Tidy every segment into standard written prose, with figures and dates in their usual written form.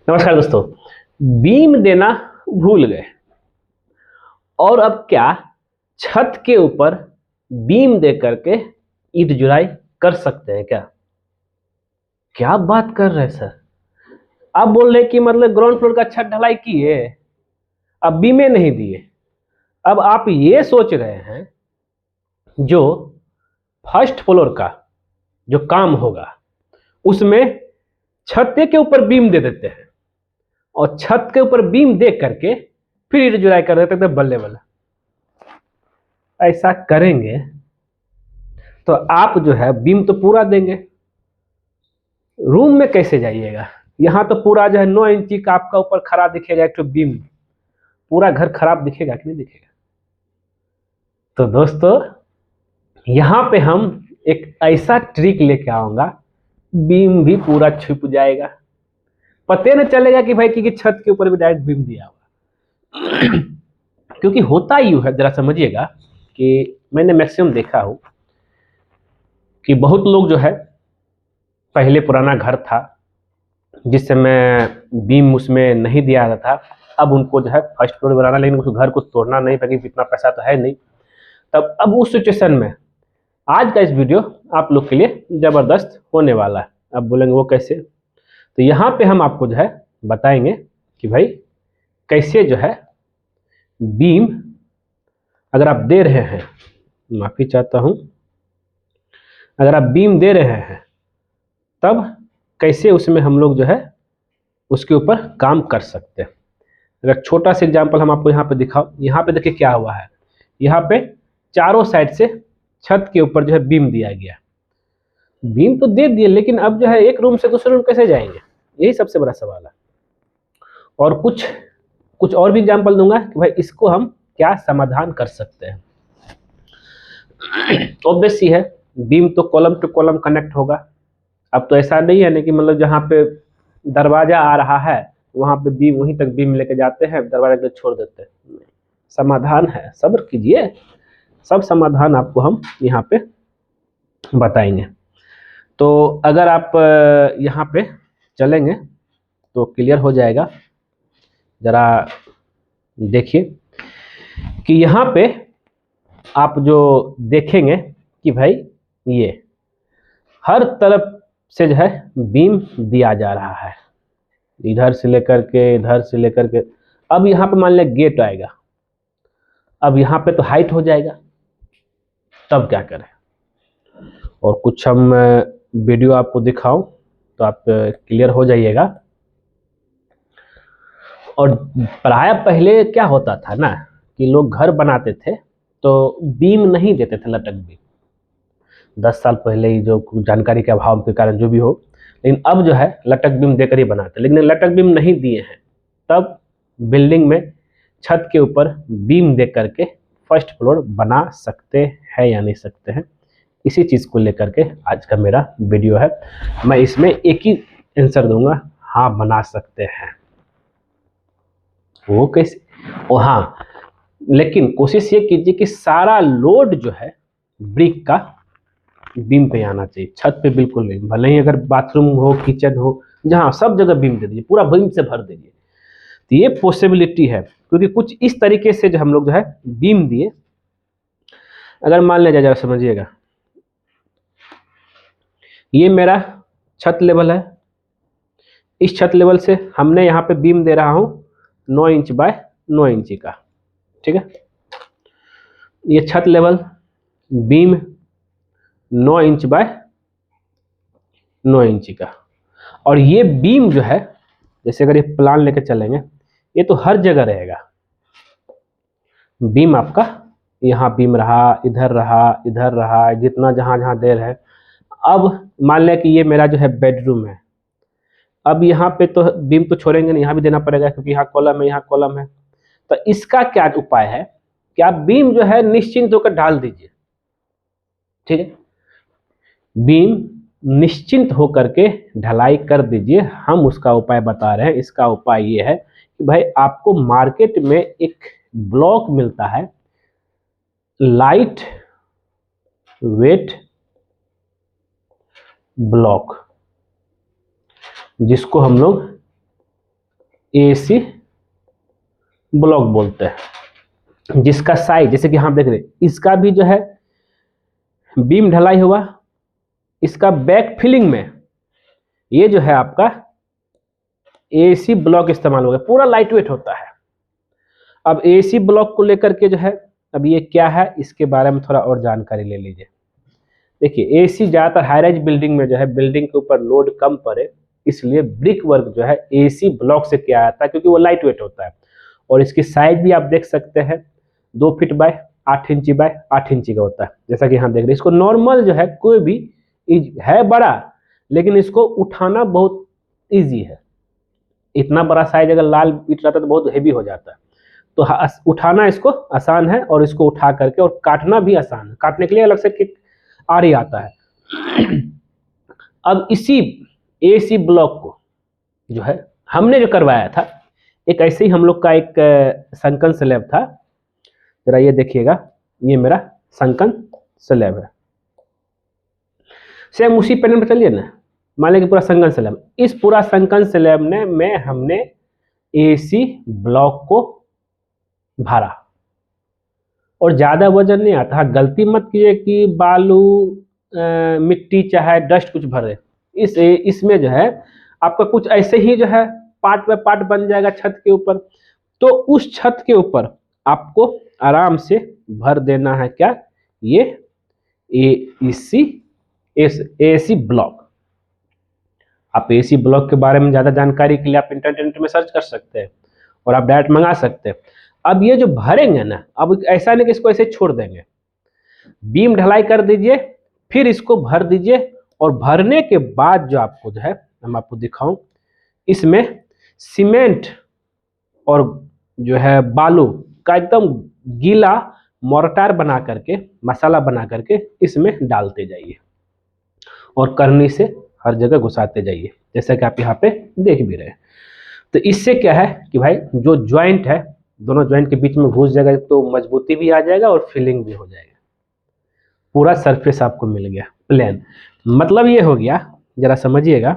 नमस्कार दोस्तों। बीम देना भूल गए और अब क्या छत के ऊपर बीम दे करके ईंट जुड़ाई कर सकते हैं क्या? क्या बात कर रहे हैं सर? आप बोल रहे कि मतलब ग्राउंड फ्लोर का छत ढलाई किए, अब बीमें नहीं दिए। अब आप ये सोच रहे हैं जो फर्स्ट फ्लोर का जो काम होगा उसमें छत के ऊपर बीम दे देते हैं और छत के ऊपर बीम दे करके फिर ईंट जुड़ाई कर देते थे। बल्ले बल्ले ऐसा करेंगे तो आप जो है बीम तो पूरा देंगे, रूम में कैसे जाइएगा? यहाँ तो पूरा जो है 9 इंची का आपका ऊपर खड़ा दिखेगा एक तो बीम, पूरा घर खराब दिखेगा कि नहीं दिखेगा? तो दोस्तों यहाँ पे हम एक ऐसा ट्रिक लेके आऊंगा, बीम भी पूरा छुप जाएगा, पते न चलेगा कि भाई कि छत के ऊपर भी डायरेक्ट बीम दिया हुआ। क्योंकि होता यूं है, जरा समझिएगा कि मैंने मैक्सिमम देखा हूं कि बहुत लोग जो है पहले पुराना घर था जिस समय बीम उसमें नहीं दिया जाता था, अब उनको जो है फर्स्ट फ्लोर बनाना, लेकिन उस घर को तोड़ना नहीं, क्योंकि इतना पैसा तो है नहीं। तब अब उस सिचुएशन में आज का इस वीडियो आप लोग के लिए जबरदस्त होने वाला है। अब बोलेंगे वो कैसे? तो यहाँ पे हम आपको जो है बताएंगे कि भाई कैसे जो है बीम अगर आप दे रहे हैं, माफी चाहता हूं, अगर आप बीम दे रहे हैं तब कैसे उसमें हम लोग जो है उसके ऊपर काम कर सकते हैं। अगर छोटा सा एग्जांपल हम आपको यहाँ पे दिखाओ, यहाँ पे देखिए क्या हुआ है। यहाँ पे चारों साइड से छत के ऊपर जो है बीम दिया गया, बीम तो दे दिए, लेकिन अब जो है एक रूम से दूसरे रूम कैसे जाएंगे, यही सबसे बड़ा सवाल है। और कुछ कुछ और भी एग्जांपल दूंगा कि भाई इसको हम क्या समाधान कर सकते हैं। ऑब्वियस ही है, बीम तो कॉलम टू कॉलम कनेक्ट होगा। अब तो ऐसा नहीं है ना कि मतलब जहाँ पे दरवाजा आ रहा है वहां पे बीम, वहीं तक बीम लेके जाते हैं, दरवाजा के छोड़ देते हैं। समाधान है, सब्र कीजिए, सब समाधान आपको हम यहाँ पे बताएंगे। तो अगर आप यहाँ पे चलेंगे तो क्लियर हो जाएगा। जरा देखिए कि यहाँ पे आप जो देखेंगे कि भाई ये हर तरफ से जो है बीम दिया जा रहा है, इधर से लेकर के इधर से लेकर के। अब यहाँ पे मान लिया गेट आएगा, अब यहाँ पे तो हाइट हो जाएगा, तब क्या करें? और कुछ हम वीडियो आपको दिखाऊं तो आप क्लियर हो जाइएगा। और प्राय पहले क्या होता था ना कि लोग घर बनाते थे तो बीम नहीं देते थे, लटक बीम। 10 साल पहले ही, जो जानकारी के अभाव के कारण जो भी हो, लेकिन अब जो है लटक बीम देकर ही बनाते। लेकिन लटक बीम नहीं दिए हैं, तब बिल्डिंग में छत के ऊपर बीम दे करके फर्स्ट फ्लोर बना सकते हैं या नहीं सकते हैं, इसी चीज़ को लेकर के आज का मेरा वीडियो है। मैं इसमें एक ही आंसर दूंगा, हाँ बना सकते हैं। वो कैसे? ओ हाँ, लेकिन कोशिश ये कीजिए कि सारा लोड जो है ब्रिक का बीम पे आना चाहिए, छत पे बिल्कुल नहीं। भले ही अगर बाथरूम हो, किचन हो, जहाँ सब जगह बीम दे दीजिए, पूरा बीम से भर दीजिए। तो ये पॉसिबिलिटी है, क्योंकि कुछ इस तरीके से जो हम लोग जो है बीम दिए। अगर मान लिया जाए, समझिएगा, ये मेरा छत लेवल है, इस छत लेवल से हमने यहाँ पे बीम दे रहा हूँ 9 इंच बाय 9 इंची का, ठीक है। ये छत लेवल बीम 9 इंच बाय 9 इंची का, और ये बीम जो है, जैसे अगर ये प्लान लेके चलेंगे, ये तो हर जगह रहेगा। बीम आपका यहाँ बीम रहा, इधर रहा, इधर रहा, जितना जहाँ जहाँ दे रहे। अब मान लिया कि ये मेरा जो है बेडरूम है, अब यहाँ पे तो बीम तो छोड़ेंगे नहीं, यहाँ भी देना पड़ेगा क्योंकि यहाँ कॉलम है, यहाँ कॉलम है। तो इसका क्या उपाय है कि आप बीम जो है निश्चिंत होकर डाल दीजिए, ठीक है। बीम निश्चिंत होकर के ढलाई कर दीजिए। हम उसका उपाय बता रहे हैं। इसका उपाय ये है कि भाई आपको मार्केट में एक ब्लॉक मिलता है, लाइट वेट ब्लॉक, जिसको हम लोग एसी ब्लॉक बोलते हैं, जिसका साइज जैसे कि हम देख रहे हैं, इसका भी जो है बीम ढलाई हुआ, इसका बैक फिलिंग में ये जो है आपका एसी ब्लॉक इस्तेमाल हो गया, पूरा लाइट वेट होता है। अब एसी ब्लॉक को लेकर के जो है, अब ये क्या है इसके बारे में थोड़ा और जानकारी ले लीजिए। देखिए एसी ज़्यादातर हाई राइज बिल्डिंग में जो है, बिल्डिंग के ऊपर लोड कम पड़े इसलिए ब्रिक वर्क जो है एसी ब्लॉक से किया जाता है, क्योंकि वो लाइट वेट होता है। और इसकी साइज भी आप देख सकते हैं 2 फीट बाय 8 इंची बाय 8 इंची का होता है, जैसा कि यहाँ देख रहे हैं। इसको नॉर्मल जो है कोई भी है बड़ा, लेकिन इसको उठाना बहुत ईजी है। इतना बड़ा साइज अगर लाल ईट रहता तो बहुत हेवी हो जाता है, तो उठाना इसको आसान है, और इसको उठा करके और काटना भी आसान है। काटने के लिए अलग से किक आरी आता है। अब इसी एसी ब्लॉक को जो है हमने जो करवाया था, एक ऐसे ही हम लोग का एक संकन स्लैब था, जरा ये देखिएगा, ये मेरा संकन स्लैब है। सेम उसी पैटर्न पर चलिए ना, मान लीजिए पूरा संकन स्लैब, इस पूरा संकन स्लैब में हमने एसी ब्लॉक को भरा, और ज़्यादा वजन नहीं आता। हाँ, गलती मत कीजिए कि बालू मिट्टी चाहे डस्ट कुछ भरे, इसमें जो है आपका कुछ ऐसे ही जो है पार्ट बाय पार्ट बन जाएगा छत के ऊपर। तो उस छत के ऊपर आपको आराम से भर देना है क्या, ये एसी ब्लॉक। आप एसी ब्लॉक के बारे में ज़्यादा जानकारी के लिए आप इंटरनेट में सर्च कर सकते हैं, और आप डायरेक्ट मंगा सकते हैं। अब ये जो भरेंगे ना, अब ऐसा नहीं कि इसको ऐसे छोड़ देंगे, बीम ढलाई कर दीजिए, फिर इसको भर दीजिए, और भरने के बाद जो आपको जो है, हम आपको दिखाऊं, इसमें सीमेंट और जो है बालू का एकदम गीला मोर्टार बना करके, मसाला बना करके इसमें डालते जाइए, और करनी से हर जगह घुसाते जाइए, जैसा कि आप यहाँ पे देख भी रहे हैं। तो इससे क्या है कि भाई जो ज्वाइंट है, दोनों ज्वाइंट के बीच में घुस जाएगा, तो मजबूती भी आ जाएगा और फिलिंग भी हो जाएगा। पूरा सरफेस आपको मिल गया प्लेन। मतलब ये हो गया, जरा समझिएगा,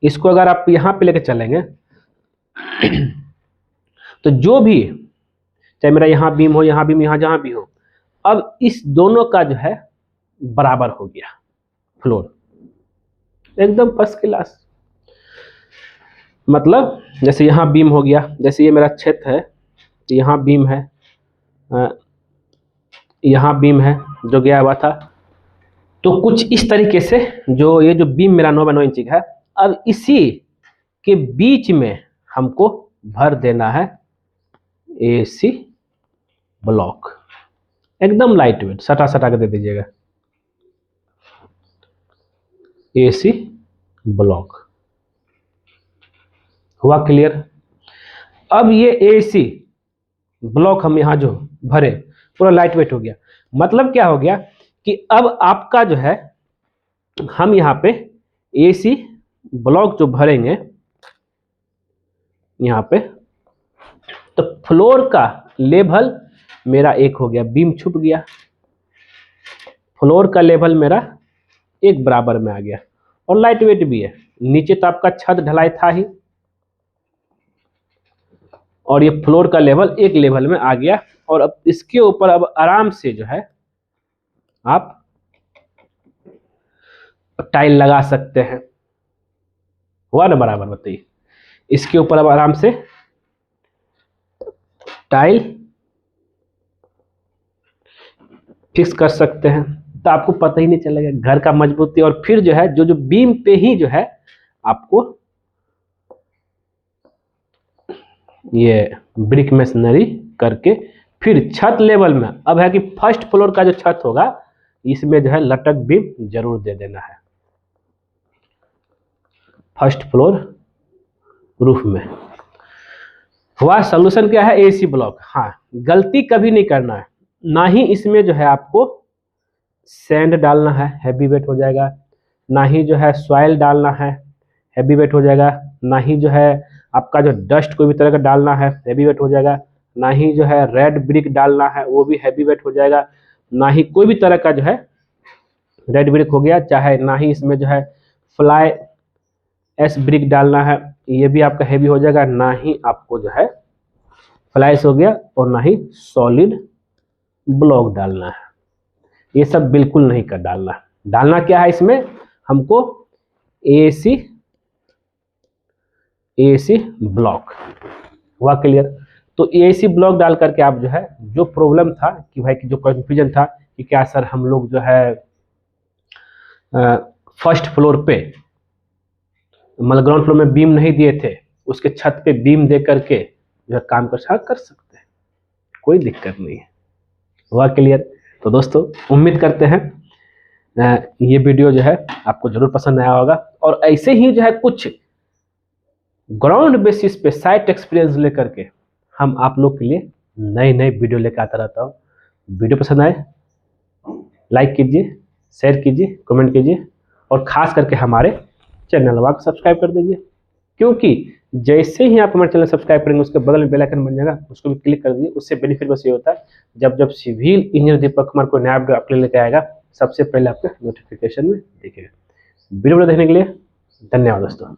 इसको अगर आप यहाँ पे लेके चलेंगे तो जो भी, चाहे मेरा यहाँ बीम हो, यहाँ बीम, यहाँ जहाँ भी हो, अब इस दोनों का जो है बराबर हो गया फ्लोर, एकदम फर्स्ट क्लास। मतलब जैसे यहाँ बीम हो गया, जैसे ये मेरा छत है, यहाँ बीम है, यहाँ बीम है जो गया हुआ था, तो कुछ इस तरीके से जो ये जो बीम मेरा 9 बाय 9 इंची का है, अब इसी के बीच में हमको भर देना है एसी ब्लॉक, एकदम लाइट वेट, सटा सटा के दे दीजिएगा एसी ब्लॉक। हुआ क्लियर? अब ये एसी ब्लॉक हम यहाँ जो भरे पूरा लाइट वेट हो गया। मतलब क्या हो गया कि अब आपका जो है, हम यहाँ पे एसी ब्लॉक जो भरेंगे यहाँ पे, तो फ्लोर का लेवल मेरा एक हो गया, बीम छुप गया, फ्लोर का लेवल मेरा एक बराबर में आ गया, और लाइट वेट भी है। नीचे तो आपका छत ढलाई था ही, और ये फ्लोर का लेवल एक लेवल में आ गया। और अब इसके ऊपर अब आराम से जो है आप टाइल लगा सकते हैं। हुआ ना बराबर? बताइए, इसके ऊपर अब आराम से टाइल फिक्स कर सकते हैं, तो आपको पता ही नहीं चलेगा घर का मजबूती। और फिर जो है जो बीम पे ही जो है आपको ये ब्रिक मेसनरी करके, फिर छत लेवल में अब है कि फर्स्ट फ्लोर का जो छत होगा इसमें जो है लटक बीम जरूर दे देना है, फर्स्ट फ्लोर रूफ में। हुआ सॉल्यूशन क्या है? AC block. हाँ, गलती कभी नहीं करना है, ना ही इसमें जो है आपको सैंड डालना है, हैवी वेट हो जाएगा, ना ही जो है सॉइल डालना है, हैवी वेट हो जाएगा, ना ही जो है आपका जो डस्ट कोई भी तरह का डालना है, हैवी वेट हो जाएगा, ना ही जो है रेड ब्रिक डालना है, वो भी हैवी वेट हो जाएगा, ना ही कोई भी तरह का जो है रेड ब्रिक हो गया, चाहे ना ही इसमें जो है फ्लाई एस ब्रिक डालना है, ये भी आपका हैवी हो जाएगा, ना ही आपको जो है फ्लैश हो गया और ना ही सॉलिड ब्लॉक डालना है। ये सब बिल्कुल नहीं कर डालना। डालना क्या है इसमें, हमको एसी ब्लॉक। हुआ क्लियर? तो एसी ब्लॉक डाल करके आप जो है, जो प्रॉब्लम था कि भाई कि जो कंफ्यूजन था कि क्या सर हम लोग जो है फर्स्ट फ्लोर पे मतलब ग्राउंड फ्लोर में बीम नहीं दिए थे, उसके छत पे बीम दे करके जो है काम कर सकते हैं, कोई दिक्कत नहीं है। हुआ क्लियर? तो दोस्तों उम्मीद करते हैं ये वीडियो जो है आपको जरूर पसंद आया होगा, और ऐसे ही जो है कुछ ग्राउंड बेसिस पे साइट एक्सपीरियंस लेकर के हम आप लोग के लिए नए नए वीडियो लेकर आता रहता हूँ। वीडियो पसंद आए लाइक कीजिए, शेयर कीजिए, कमेंट कीजिए, और खास करके हमारे चैनल को सब्सक्राइब कर दीजिए, क्योंकि जैसे ही आप हमारे चैनल सब्सक्राइब करेंगे उसके बगल में बेल आइकन बन जाएगा, उसको भी क्लिक कर दीजिए। उससे बेनिफिट बस ये होता है, जब सिविल इंजीनियर दीपक कुमार को नया वीडियो आपके लिए लेकर आएगा, सबसे पहले आपके नोटिफिकेशन में दिखेगा। वीडियो देखने के लिए धन्यवाद दोस्तों।